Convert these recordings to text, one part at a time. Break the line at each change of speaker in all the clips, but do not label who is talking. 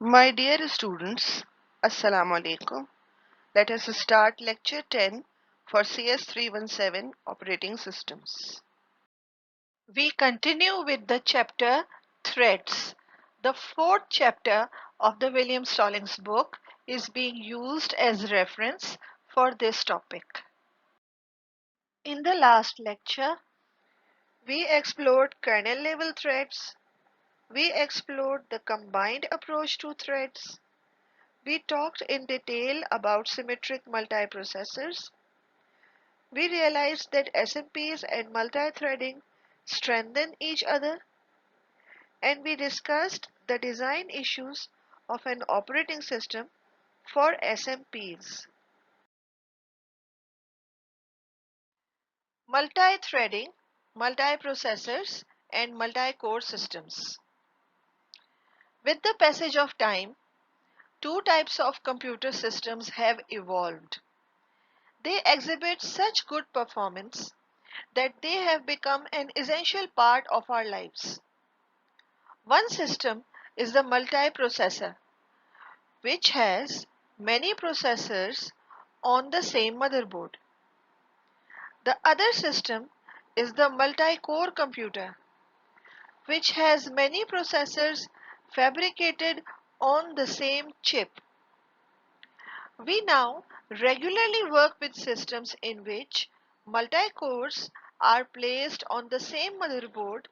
My dear students, Assalamu alaikum. Let us start lecture 10 for CS 317 operating systems.
We continue with the chapter Threads. The fourth chapter of the William Stallings book is being used as reference for this topic. In the last lecture, we explored kernel level threads. We explored the combined approach to threads. We talked in detail about symmetric multiprocessors. We realized that SMPs and multithreading strengthen each other, and we discussed the design issues of an operating system for SMPs. Multithreading, multiprocessors, and multi-core systems. With the passage of time, two types of computer systems have evolved. They exhibit such good performance that they have become an essential part of our lives. One system is the multiprocessor, which has many processors on the same motherboard. The other system is the multi-core computer, which has many processors fabricated on the same chip. We now regularly work with systems in which multi-cores are placed on the same motherboard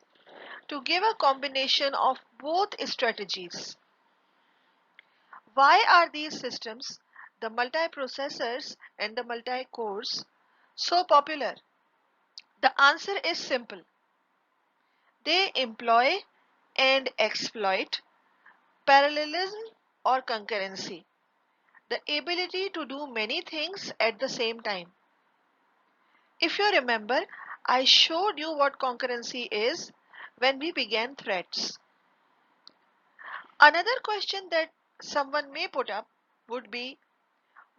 to give a combination of both strategies. Why are these systems, the multiprocessors and the multi-cores, so popular? The answer is simple. They employ and exploit parallelism or concurrency, the ability to do many things at the same time. If you remember, I showed you what concurrency is when we began threads. Another question that someone may put up would be,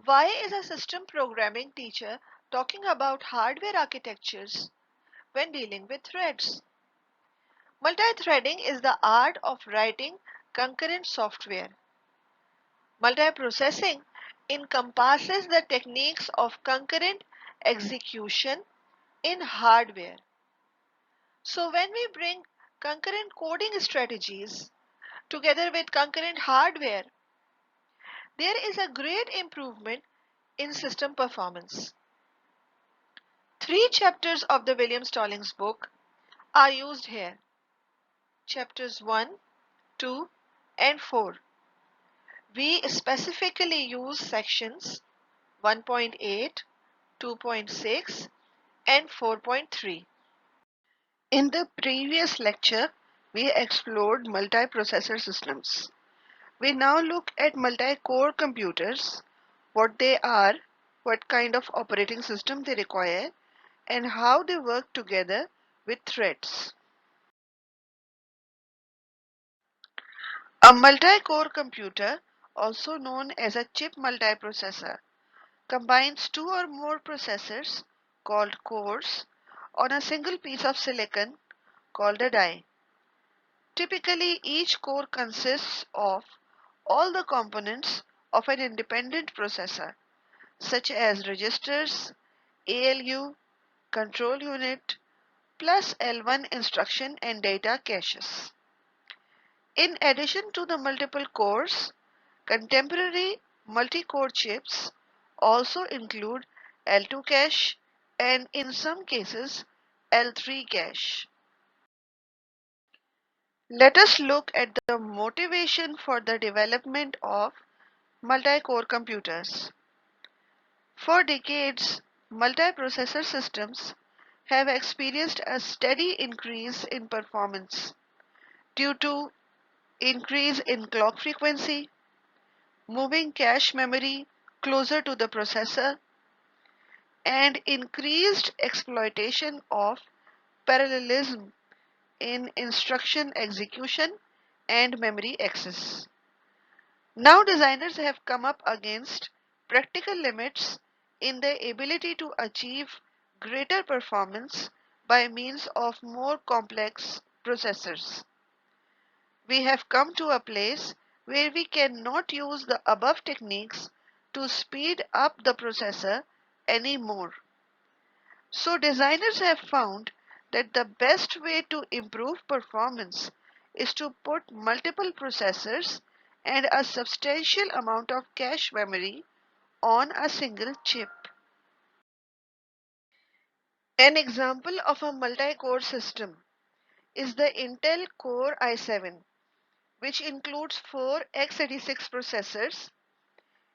why is a system programming teacher talking about hardware architectures when dealing with threads? Multithreading is the art of writing concurrent software. Multiprocessing encompasses the techniques of concurrent execution in hardware. So when we bring concurrent coding strategies together with concurrent hardware, there is a great improvement in system performance. Three chapters of the William Stallings book are used here. Chapters 1, 2, and 4. We specifically use sections 1.8, 2.6, and 4.3.
In the previous lecture, we explored multiprocessor systems. We now look at multi-core computers, what they are, what kind of operating system they require, and how they work together with threads. A multi-core computer, also known as a chip multiprocessor, combines two or more processors called cores on a single piece of silicon called a die. Typically, each core consists of all the components of an independent processor, such as registers, ALU, control unit, plus L1 instruction and data caches. In addition to the multiple cores, contemporary multi-core chips also include L2 cache and in some cases L3 cache. Let us look at the motivation for the development of multi-core computers. For decades, multiprocessor systems have experienced a steady increase in performance due to increase in clock frequency, moving cache memory closer to the processor, and increased exploitation of parallelism in instruction execution and memory access. Now designers have come up against practical limits in their ability to achieve greater performance by means of more complex processors. We have come to a place where we cannot use the above techniques to speed up the processor anymore. So designers have found that the best way to improve performance is to put multiple processors and a substantial amount of cache memory on a single chip. An example of a multi-core system is the Intel Core i7, which includes four x86 processors,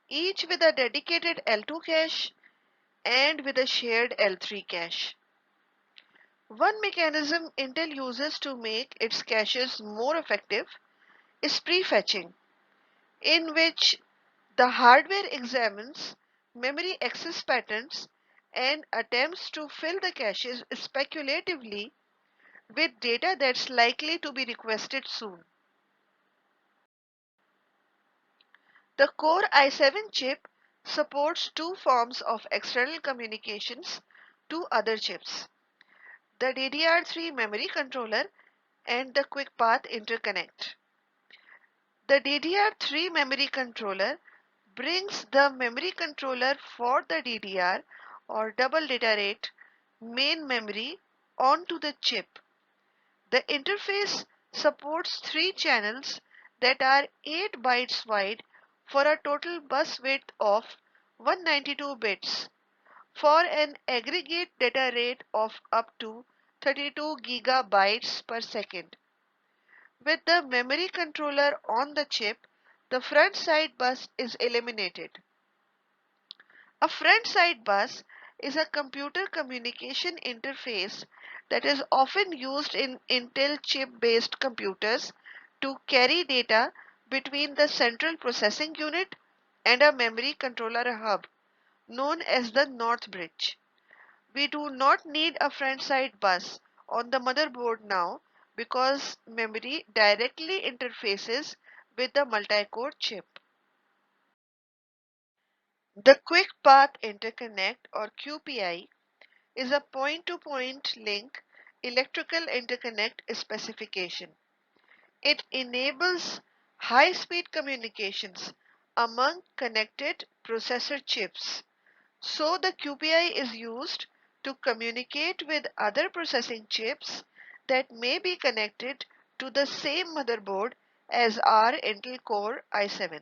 each with a dedicated L2 cache and with a shared L3 cache. One mechanism Intel uses to make its caches more effective is prefetching, in which the hardware examines memory access patterns and attempts to fill the caches speculatively with data that's likely to be requested soon. The Core i7 chip supports two forms of external communications to other chips: the DDR3 memory controller and the Quick Path Interconnect. The DDR3 memory controller brings the memory controller for the DDR or double data rate main memory onto the chip. The interface supports three channels that are 8 bytes wide for a total bus width of 192 bits for an aggregate data rate of up to 32 gigabytes per second. With the memory controller on the chip, the front side bus is eliminated. A front side bus is a computer communication interface that is often used in Intel chip-based computers to carry data between the central processing unit and a memory controller hub known as the North Bridge. We do not need a front side bus on the motherboard now because memory directly interfaces with the multi-core chip. The Quick Path Interconnect or QPI is a point-to-point link electrical interconnect specification. It enables high-speed communications among connected processor chips. So the QPI is used to communicate with other processing chips that may be connected to the same motherboard as our Intel Core i7.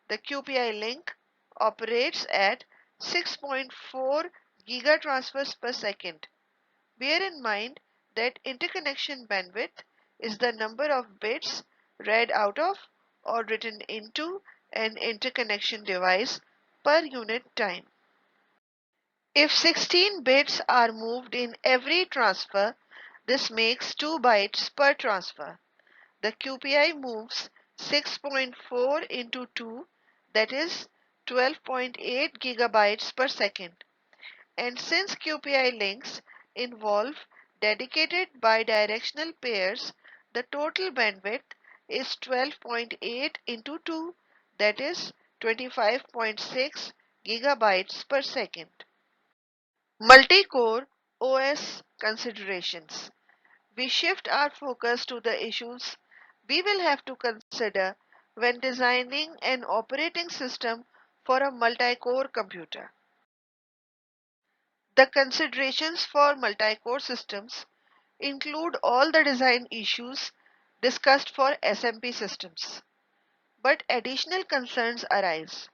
The QPI link operates at 6.4 gigatransfers per second. Bear in mind that interconnection bandwidth is the number of bits read out of or written into an interconnection device per unit time. If 16 bits are moved in every transfer, this makes 2 bytes per transfer. The QPI moves 6.4 into 2, that is 12.8 gigabytes per second. And since QPI links involve dedicated bidirectional pairs, the total bandwidth is 12.8 into 2, that is 25.6 gigabytes per second. Multi-core OS considerations. We shift our focus to the issues we will have to consider when designing an operating system for a multi-core computer. The considerations for multi-core systems include all the design issues discussed for SMP systems, but additional concerns arise.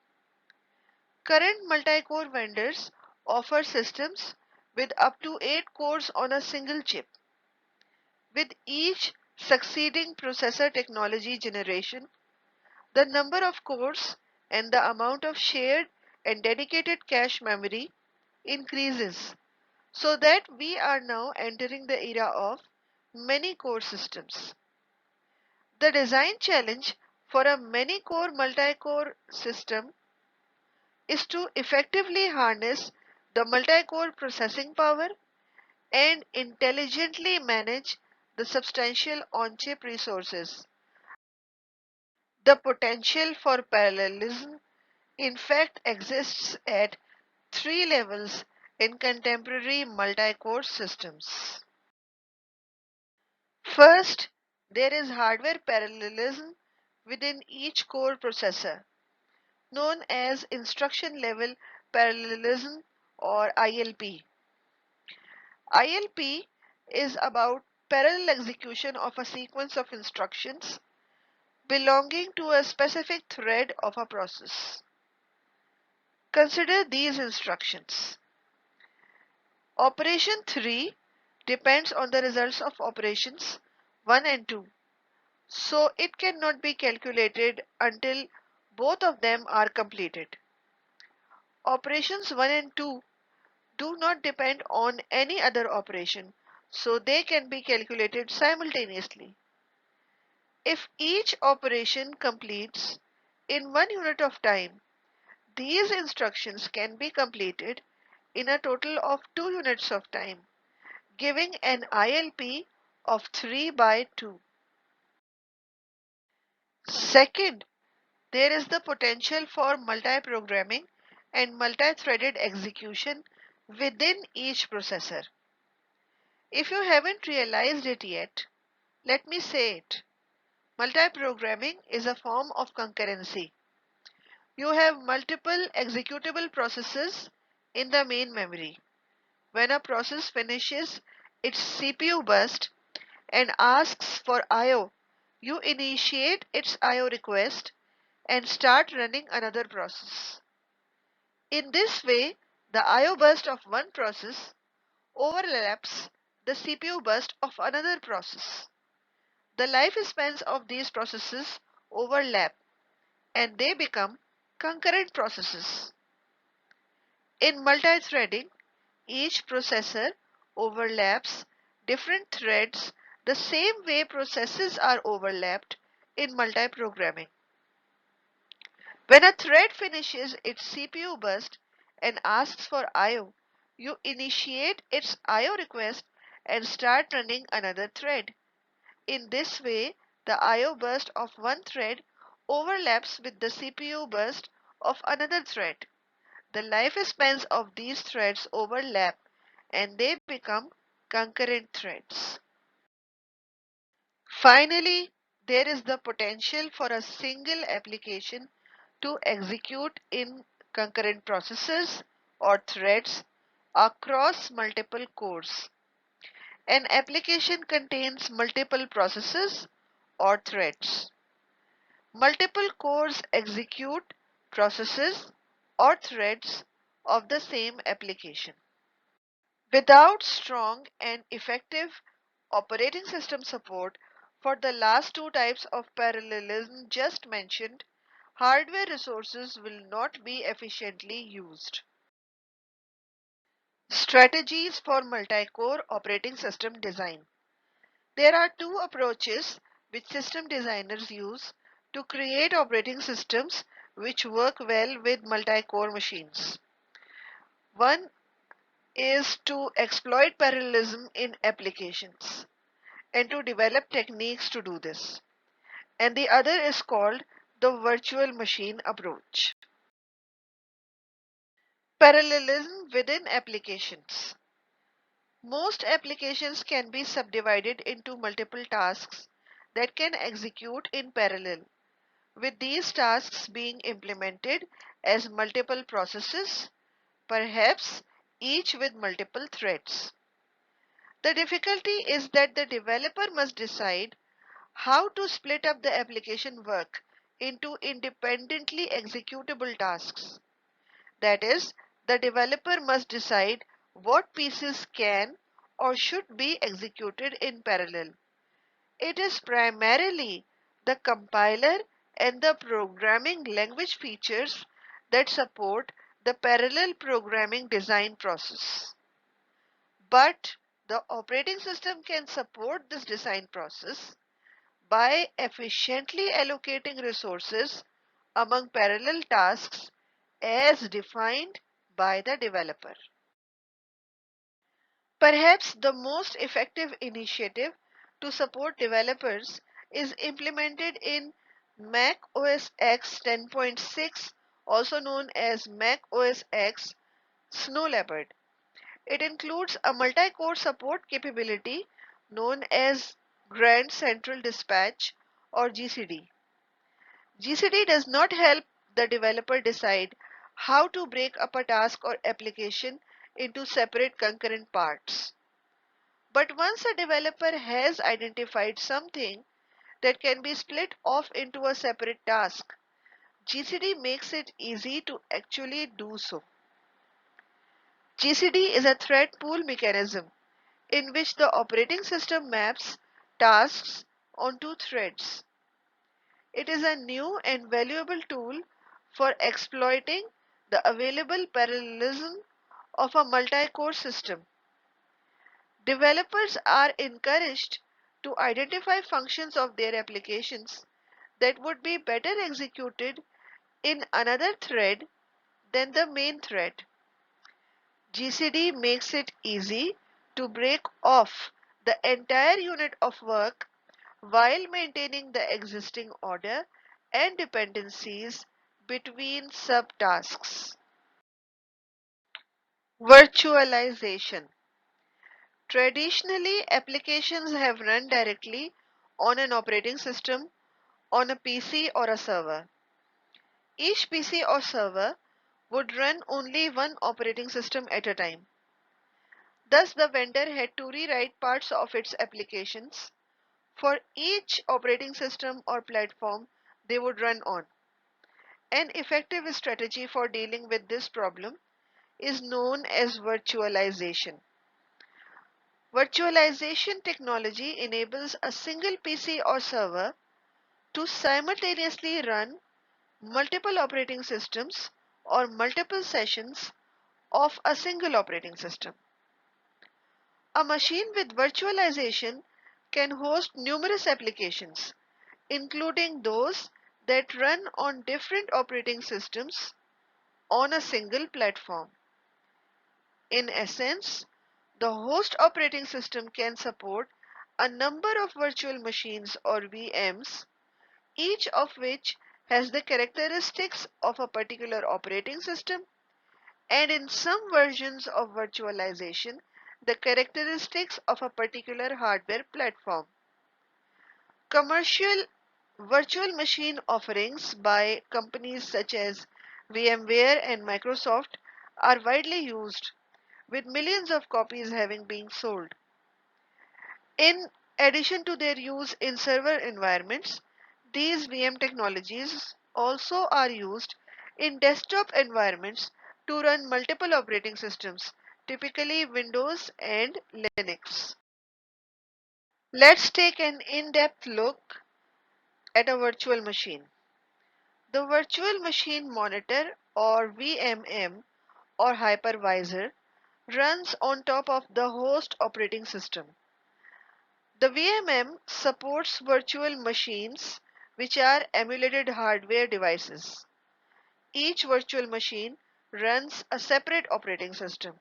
Current multi-core vendors offer systems with up to 8 cores on a single chip. With each succeeding processor technology generation, the number of cores and the amount of shared and dedicated cache memory increases, so that we are now entering the era of many core systems. The design challenge for a many core multi-core system is to effectively harness the multi-core processing power and intelligently manage the substantial on-chip resources. The potential for parallelism in fact exists at three levels in contemporary multi-core systems. First, there is hardware parallelism within each core processor, known as instruction level parallelism or ILP. ILP is about parallel execution of a sequence of instructions belonging to a specific thread of a process. Consider these instructions. Operation 3 depends on the results of operations 1 and 2, so it cannot be calculated until both of them are completed. Operations 1 and 2 do not depend on any other operation, so they can be calculated simultaneously. If each operation completes in 1 unit of time, these instructions can be completed in a total of 2 units of time, giving an ILP of 3 by 2. Second, there is the potential for multiprogramming and multi-threaded execution within each processor. If you haven't realized it yet, let me say it. Multiprogramming is a form of concurrency. You have multiple executable processes in the main memory. When a process finishes its CPU burst and asks for I/O, you initiate its I/O request and start running another process. In this way, the I/O burst of one process overlaps the CPU burst of another process. The lifespans of these processes overlap and they become concurrent processes. In multithreading, each processor overlaps different threads the same way processes are overlapped in multiprogramming. When a thread finishes its CPU burst and asks for I/O, you initiate its I/O request and start running another thread. In this way, the I/O burst of one thread overlaps with the CPU burst of another thread. The lifespans of these threads overlap and they become concurrent threads. Finally, there is the potential for a single application to execute in concurrent processes or threads across multiple cores. An application contains multiple processes or threads. Multiple cores execute processes or threads of the same application. Without strong and effective operating system support for the last two types of parallelism just mentioned, hardware resources will not be efficiently used. Strategies for multi-core operating system design. There are two approaches which system designers use to create operating systems which work well with multi-core machines. One is to exploit parallelism in applications and to develop techniques to do this. And the other is called the virtual machine approach. Parallelism within applications. Most applications can be subdivided into multiple tasks that can execute in parallel, with these tasks being implemented as multiple processes, perhaps each with multiple threads. The difficulty is that the developer must decide how to split up the application work into independently executable tasks. That is, the developer must decide what pieces can or should be executed in parallel. It is primarily the compiler and the programming language features that support the parallel programming design process. But the operating system can support this design process by efficiently allocating resources among parallel tasks as defined by the developer. Perhaps the most effective initiative to support developers is implemented in Mac OS X 10.6, also known as Mac OS X Snow Leopard. It includes a multi-core support capability known as Grand Central Dispatch or GCD. GCD does not help the developer decide how to break up a task or application into separate concurrent parts. But once a developer has identified something that can be split off into a separate task, GCD makes it easy to actually do so. GCD is a thread pool mechanism in which the operating system maps tasks onto threads. It is a new and valuable tool for exploiting the available parallelism of a multi-core system. Developers are encouraged to identify functions of their applications that would be better executed in another thread than the main thread. GCD makes it easy to break off the entire unit of work while maintaining the existing order and dependencies between subtasks. Virtualization. Traditionally, applications have run directly on an operating system, on a PC or a server. Each PC or server would run only one operating system at a time. Thus, the vendor had to rewrite parts of its applications for each operating system or platform they would run on. An effective strategy for dealing with this problem is known as virtualization. Virtualization technology enables a single PC or server to simultaneously run multiple operating systems or multiple sessions of a single operating system. A machine with virtualization can host numerous applications, including those that run on different operating systems on a single platform. In essence, the host operating system can support a number of virtual machines or VMs, each of which has the characteristics of a particular operating system, and in some versions of virtualization, the characteristics of a particular hardware platform. Commercial virtual machine offerings by companies such as VMware and Microsoft are widely used, with millions of copies having been sold. In addition to their use in server environments, these VM technologies also are used in desktop environments to run multiple operating systems, typically Windows and Linux. Let's take an in-depth look at a virtual machine. The virtual machine monitor or VMM or hypervisor runs on top of the host operating system. The VMM supports virtual machines, which are emulated hardware devices. Each virtual machine runs a separate operating system.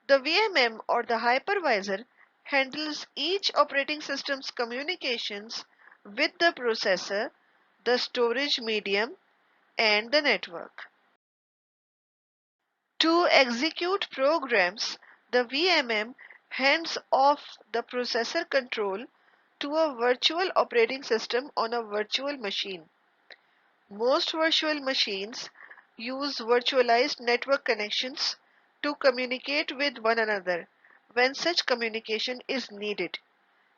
The VMM or the hypervisor handles each operating system's communications with the processor, the storage medium, and the network. To execute programs, the VMM hands off the processor control to a virtual operating system on a virtual machine. Most virtual machines use virtualized network connections to communicate with one another when such communication is needed.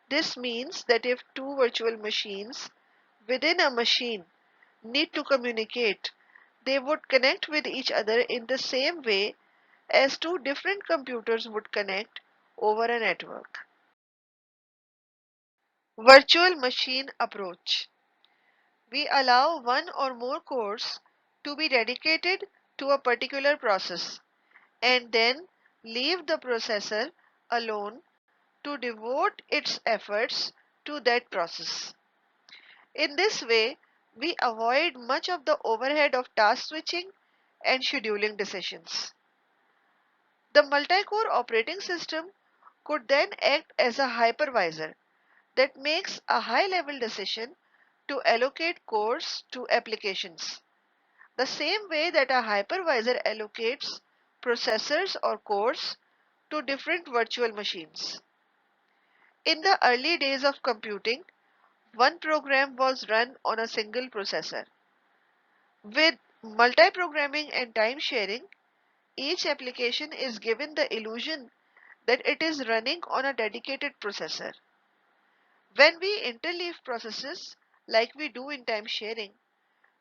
This means that if two virtual machines within a machine need to communicate, they would connect with each other in the same way as two different computers would connect over a network. Virtual machine approach. We allow one or more cores to be dedicated to a particular process and then leave the processor alone to devote its efforts to that process. In this way, we avoid much of the overhead of task switching and scheduling decisions. The multi-core operating system could then act as a hypervisor that makes a high-level decision to allocate cores to applications, the same way that a hypervisor allocates processors or cores to different virtual machines. In the early days of computing, one program was run on a single processor. With multi-programming and time sharing, each application is given the illusion that it is running on a dedicated processor. When we interleave processes like we do in time sharing,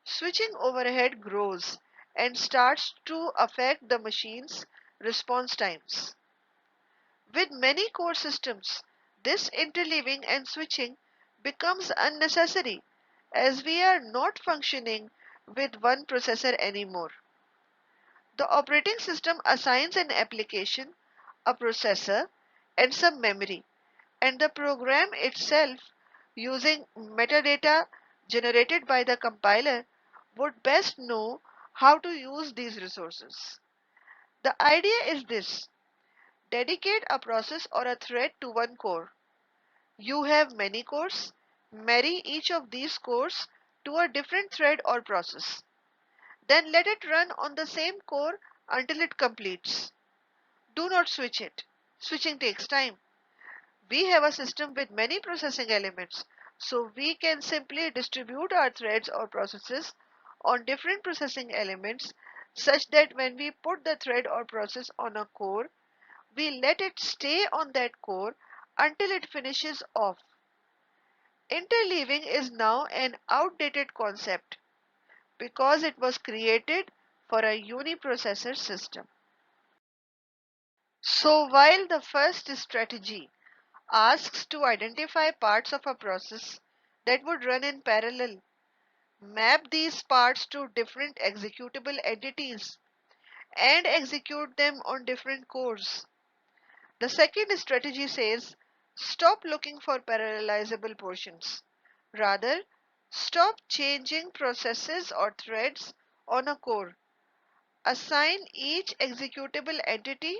switching overhead grows and starts to affect the machine's response times. With many core systems, this interleaving and switching becomes unnecessary as we are not functioning with one processor anymore. The operating system assigns an application, a processor, and some memory, and the program itself, using metadata generated by the compiler, would best know how to use these resources. The idea is this: dedicate a process or a thread to one core. You have many cores, marry each of these cores to a different thread or process. Then let it run on the same core until it completes. Do not switch it. Switching takes time. We have a system with many processing elements, so we can simply distribute our threads or processes on different processing elements such that when we put the thread or process on a core, we let it stay on that core until it finishes off. Interleaving is now an outdated concept because it was created for a uniprocessor system. So while the first strategy asks to identify parts of a process that would run in parallel, map these parts to different executable entities, and execute them on different cores, the second strategy says stop looking for parallelizable portions. Rather, stop changing processes or threads on a core. Assign each executable entity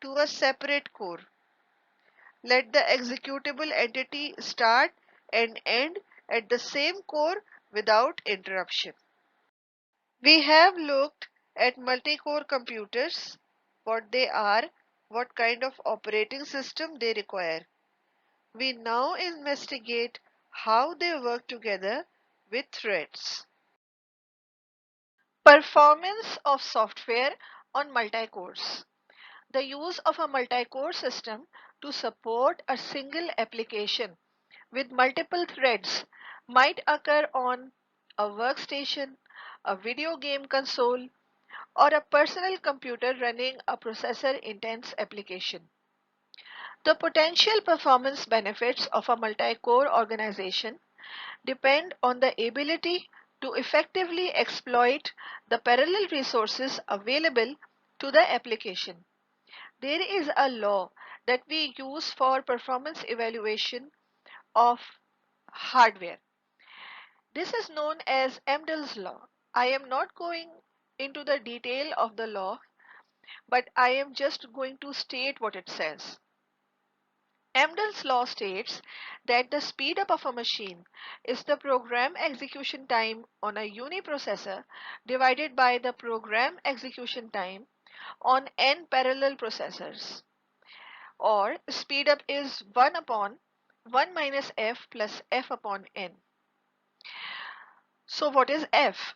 to a separate core. Let the executable entity start and end at the same core without interruption. We have looked at multi-core computers, what they are, what kind of operating system they require. We now investigate how they work together with threads.
Performance of software on multi-cores. The use of a multi-core system to support a single application with multiple threads might occur on a workstation, a video game console, or a personal computer running a processor-intense application. The potential performance benefits of a multi-core organization depend on the ability to effectively exploit the parallel resources available to the application. There is a law that we use for performance evaluation of hardware. This is known as Amdahl's law. I am not going into the detail of the law, but I am just going to state what it says. Amdahl's law states that the speedup of a machine is the program execution time on a uniprocessor divided by the program execution time on n parallel processors, or speedup is 1 upon 1 minus f plus f upon n. So what is f?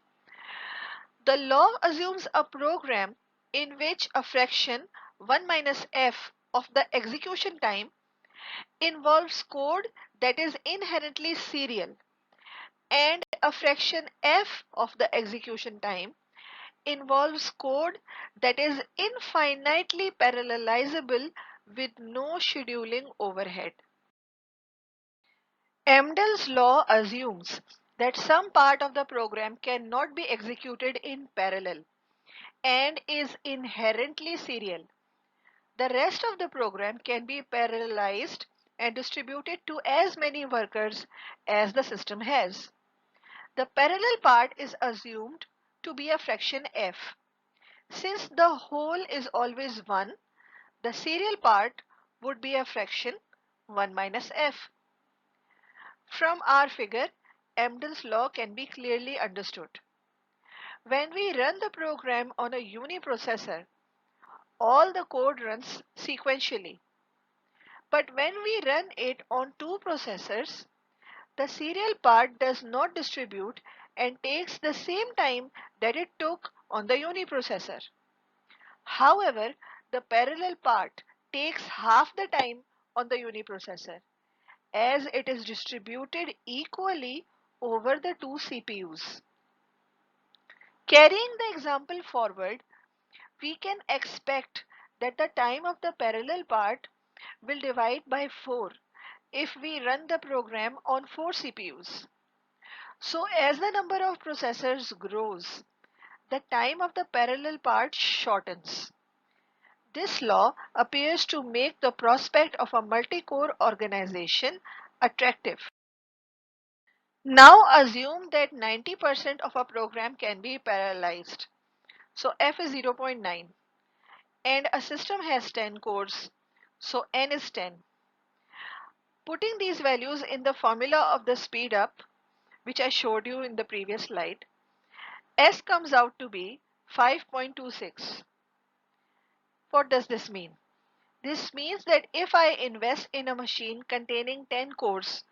The law assumes a program in which a fraction 1 minus f of the execution time involves code that is inherently serial, and a fraction f of the execution time involves code that is infinitely parallelizable with no scheduling overhead. Amdahl's law assumes that some part of the program cannot be executed in parallel and is inherently serial. The rest of the program can be parallelized and distributed to as many workers as the system has. The parallel part is assumed to be a fraction f. Since the whole is always 1, the serial part would be a fraction 1 minus f. From our figure, Amdahl's law can be clearly understood. When we run the program on a uniprocessor, all the code runs sequentially. But when we run it on two processors, The serial part does not distribute and takes the same time that it took on the uniprocessor. However, the parallel part takes half the time on the uniprocessor as it is distributed equally over the two CPUs. Carrying the example forward, we can expect that the time of the parallel part will divide by 4 if we run the program on 4 CPUs. So as the number of processors grows, the time of the parallel part shortens. This law appears to make the prospect of a multi-core organization attractive. Now assume that 90% of a program can be parallelized. So F is 0.9 and a system has 10 cores. So N is 10. Putting these values in the formula of the speed up, which I showed you in the previous slide, S comes out to be 5.26. What does this mean? This means that if I invest in a machine containing 10 cores,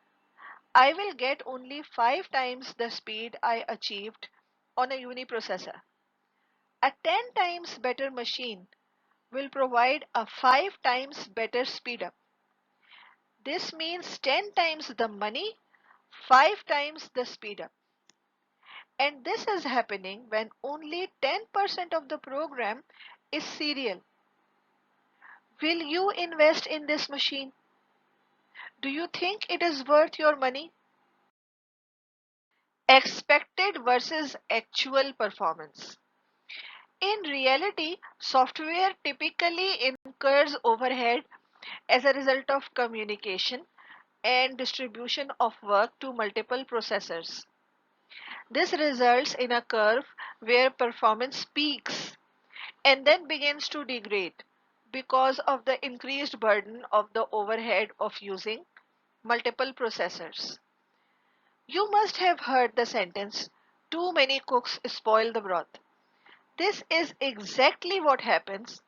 I will get only 5 times the speed I achieved on a uniprocessor. A 10 times better machine will provide a 5 times better speed up. This means 10 times the money, 5 times the speed up. And this is happening when only 10% of the program is serial. Will you invest in this machine? Do you think it is worth your money? Expected versus actual performance. In reality, software typically incurs overhead as a result of communication and distribution of work to multiple processors. This results in a curve where performance peaks and then begins to degrade because of the increased burden of the overhead of using multiple processors. You must have heard the sentence, too many cooks spoil the broth. This is exactly what happens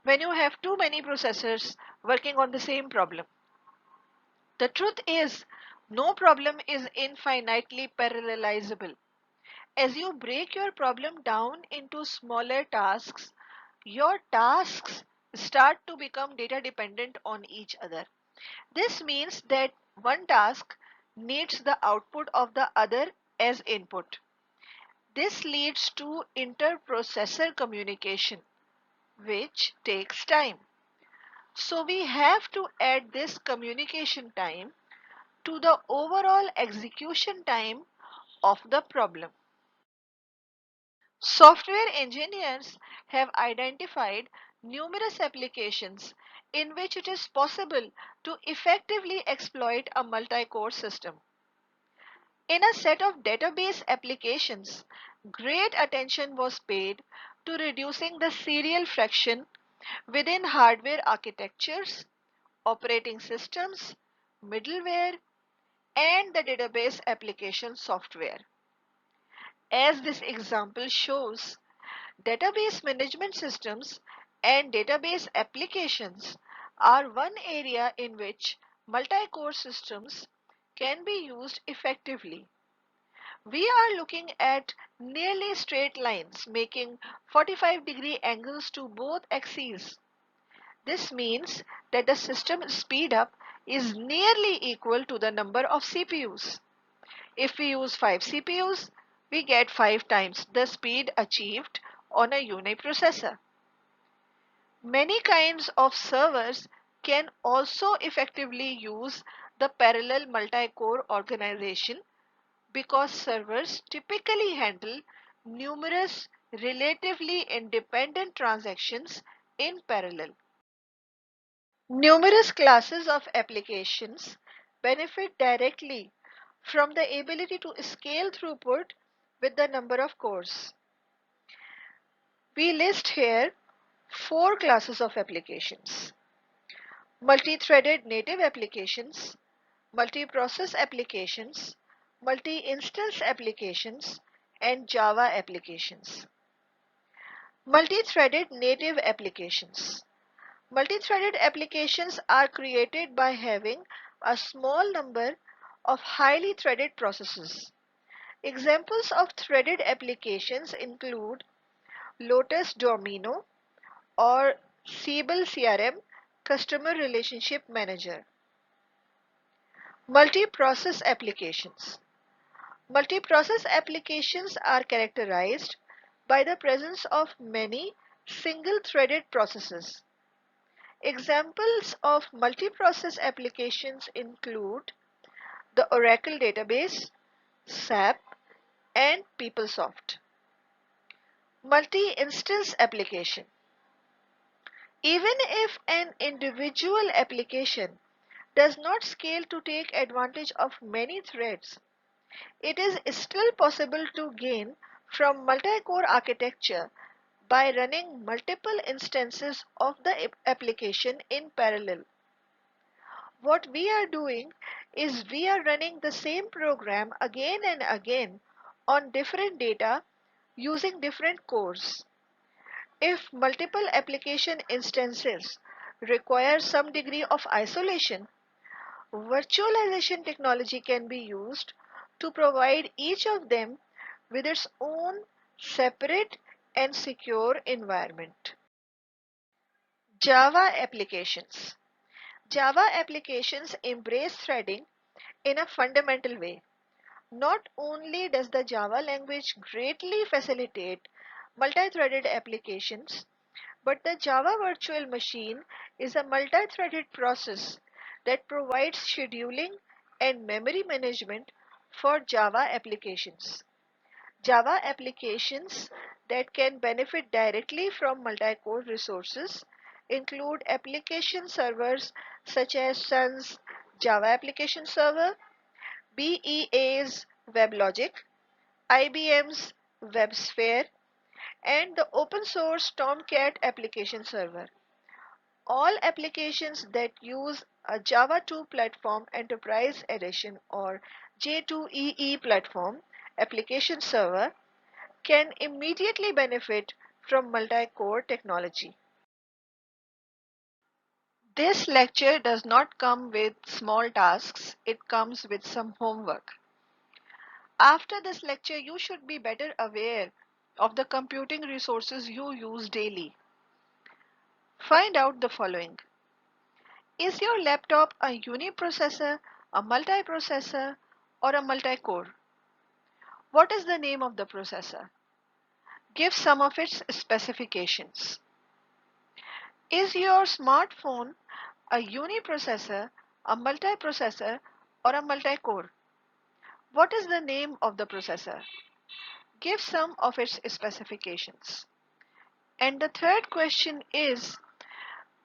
when you have too many processors working on the same problem. The truth is, no problem is infinitely parallelizable. As you break your problem down into smaller tasks, your tasks start to become data dependent on each other. This means that one task needs the output of the other as input. This leads to inter-processor communication, which takes time. So we have to add this communication time to the overall execution time of the problem. Software engineers have identified numerous applications in which it is possible to effectively exploit a multi-core system. In a set of database applications, great attention was paid to reducing the serial fraction within hardware architectures, operating systems, middleware, and the database application software. As this example shows, database management systems and database applications are one area in which multi-core systems can be used effectively. We are looking at nearly straight lines making 45-degree angles to both axes. This means that the system speed up is nearly equal to the number of CPUs. If we use 5 CPUs, we get 5 times the speed achieved on a uniprocessor. Many kinds of servers can also effectively use the parallel multi-core organization because servers typically handle numerous relatively independent transactions in parallel. Numerous classes of applications benefit directly from the ability to scale throughput with the number of cores. We list here 4 classes of applications: multi-threaded native applications, multi-process applications, multi-instance applications, and Java applications. Multi-threaded native applications. Multi-threaded applications are created by having a small number of highly threaded processes. Examples of threaded applications include Lotus Domino or Siebel CRM Customer Relationship Manager. Multi-process applications. Multi-process applications are characterized by the presence of many single-threaded processes. Examples of multi-process applications include the Oracle database, SAP, and PeopleSoft. Multi-instance application. Even if an individual application does not scale to take advantage of many threads, it is still possible to gain from multi-core architecture by running multiple instances of the application in parallel. What we are doing is we are running the same program again and again on different data using different cores. If multiple application instances require some degree of isolation, virtualization technology can be used to provide each of them with its own separate and secure environment. Java applications. Java applications embrace threading in a fundamental way. Not only does the Java language greatly facilitate multi-threaded applications, but the Java virtual machine is a multi-threaded process that provides scheduling and memory management for Java applications. Java applications that can benefit directly from multi-core resources include application servers such as Sun's Java Application Server, BEA's WebLogic, IBM's WebSphere, and the open source Tomcat application server. All applications that use a Java 2 Platform Enterprise Edition or J2EE platform application server can immediately benefit from multi-core technology. This lecture does not come with small tasks, it comes with some homework. After this lecture, you should be better aware of the computing resources you use daily. Find out the following. Is your laptop a uniprocessor, a multiprocessor, or a multi-core? What is the name of the processor? Give some of its specifications. Is your smartphone a uniprocessor, a multiprocessor, or a multi-core? What is the name of the processor? Give some of its specifications. And the third question is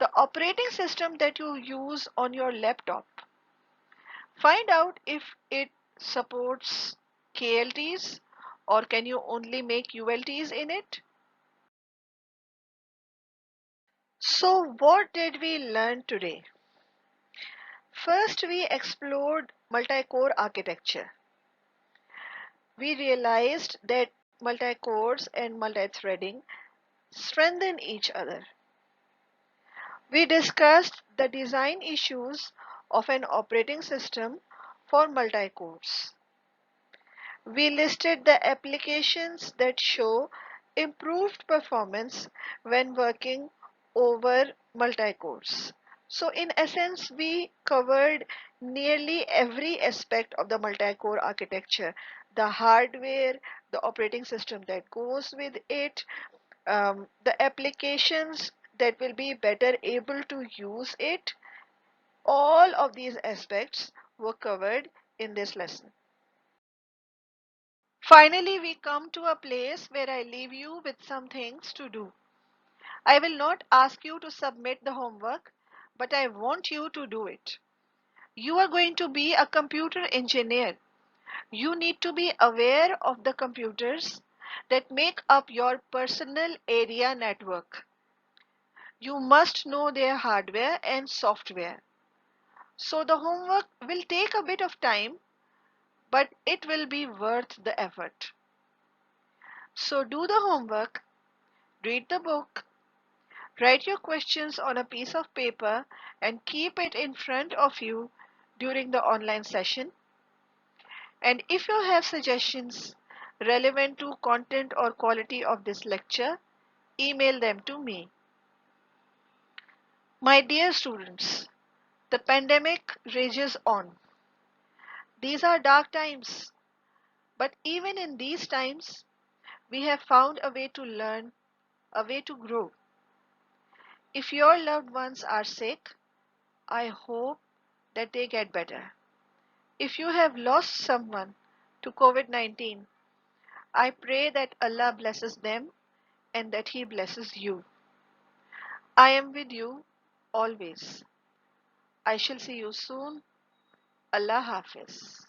the operating system that you use on your laptop. Find out if it supports KLTs or can you only make ULTs in it. So what did we learn today? First, we explored multi-core architecture. We realized that multi-cores and multi-threading strengthen each other. We discussed the design issues of an operating system for multi-cores. We listed the applications that show improved performance when working over multi-cores. So in essence, we covered nearly every aspect of the multi-core architecture, the hardware, the operating system that goes with it, the applications that will be better able to use it. All of these aspects were covered in this lesson. Finally, we come to a place where I leave you with some things to do. I will not ask you to submit the homework, but I want you to do it. You are going to be a computer engineer. You need to be aware of the computers that make up your personal area network. You must know their hardware and software. So the homework will take a bit of time, but it will be worth the effort. So do the homework, read the book, write your questions on a piece of paper and keep it in front of you during the online session. And if you have suggestions relevant to content or quality of this lecture, email them to me. My dear students, the pandemic rages on. These are dark times, but even in these times, we have found a way to learn, a way to grow. If your loved ones are sick, I hope that they get better. If you have lost someone to COVID 19, I pray that Allah blesses them and that He blesses you. I am with you always. I shall see you soon. Allah Hafiz.